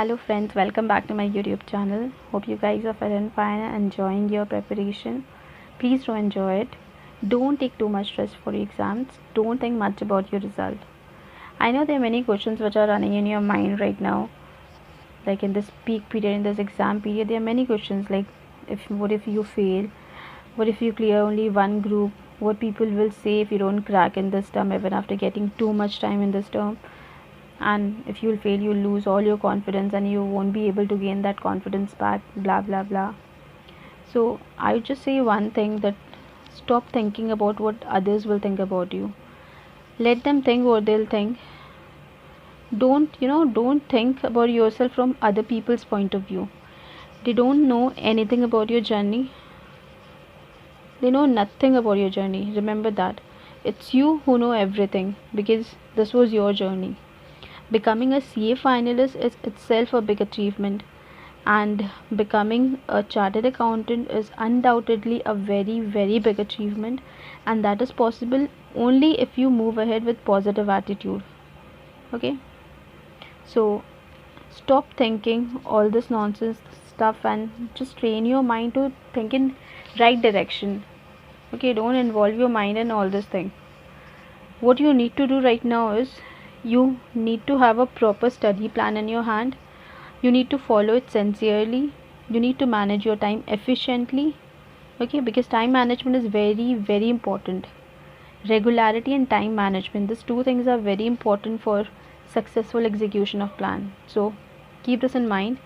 Hello friends, welcome back to my YouTube channel. Hope you guys are feeling fine and enjoying your preparation. Please do enjoy it. Don't take too much stress for your exams. Don't think much about your result. I know there are many questions which are running in your mind right now. Like in this peak period, in this exam period, there are many questions like what if you fail? What if you clear only one group? What people will say if you don't crack in this term even after getting too much time in this term? And if you'll fail, you'll lose all your confidence and you won't be able to gain that confidence back, blah blah blah. So I would just say one thing, that stop thinking about what others will think about you. Let them think what they'll think. Don't think about yourself from other people's point of view. They don't know anything about your journey. They know nothing about your journey. Remember that. It's you who know everything, because this was your journey. Becoming a CA finalist is itself a big achievement, and becoming a chartered accountant is undoubtedly a very, very big achievement, and that is possible only if you move ahead with positive attitude. Okay, so stop thinking all this nonsense stuff and just train your mind to think in right direction. Okay, don't involve your mind in all this thing. What you need to do right now is you need to have a proper study plan in your hand. You need to follow it sincerely. You need to manage your time efficiently. Okay, because time management is very, very important. Regularity and time management, these two things are very important for successful execution of plan. So keep this in mind.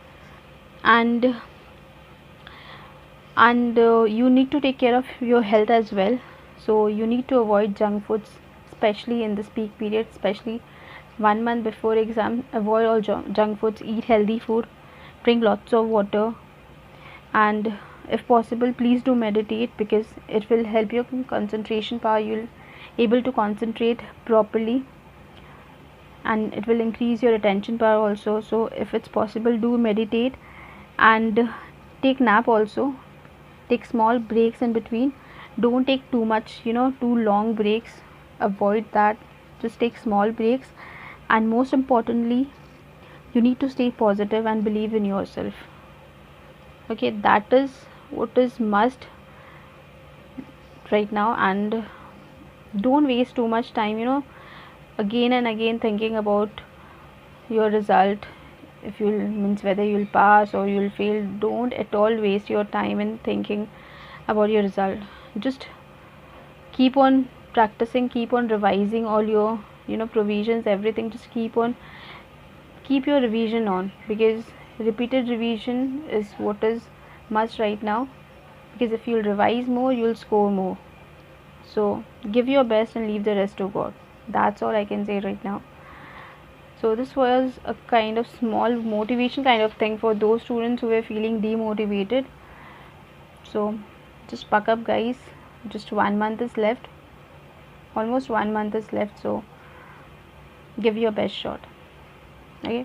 And you need to take care of your health as well. So you need to avoid junk foods, especially in this peak period, especially 1 month before exam. Avoid all junk foods, eat healthy food, drink lots of water, and if possible please do meditate, because it will help your concentration power. You'll able to concentrate properly, and it will increase your attention power also. So if it's possible, do meditate, and take nap also. Take small breaks in between. Don't take too much, too long breaks. Avoid that. Just take small breaks. And most importantly, you need to stay positive and believe in yourself. Okay, that is what is must right now. And don't waste too much time, again and again thinking about your result. If you'll means whether you'll pass or you'll fail, don't at all waste your time in thinking about your result. Just keep on practicing, keep on revising all your provisions, everything. Just keep your revision on, because repeated revision is what is must right now, because if you'll revise more, you'll score more. So give your best and leave the rest to God. That's all I can say right now. So this was a kind of small motivation kind of thing for those students who were feeling demotivated. So just buck up guys. Just 1 month is left. Almost 1 month is left. So give your best shot. Okay.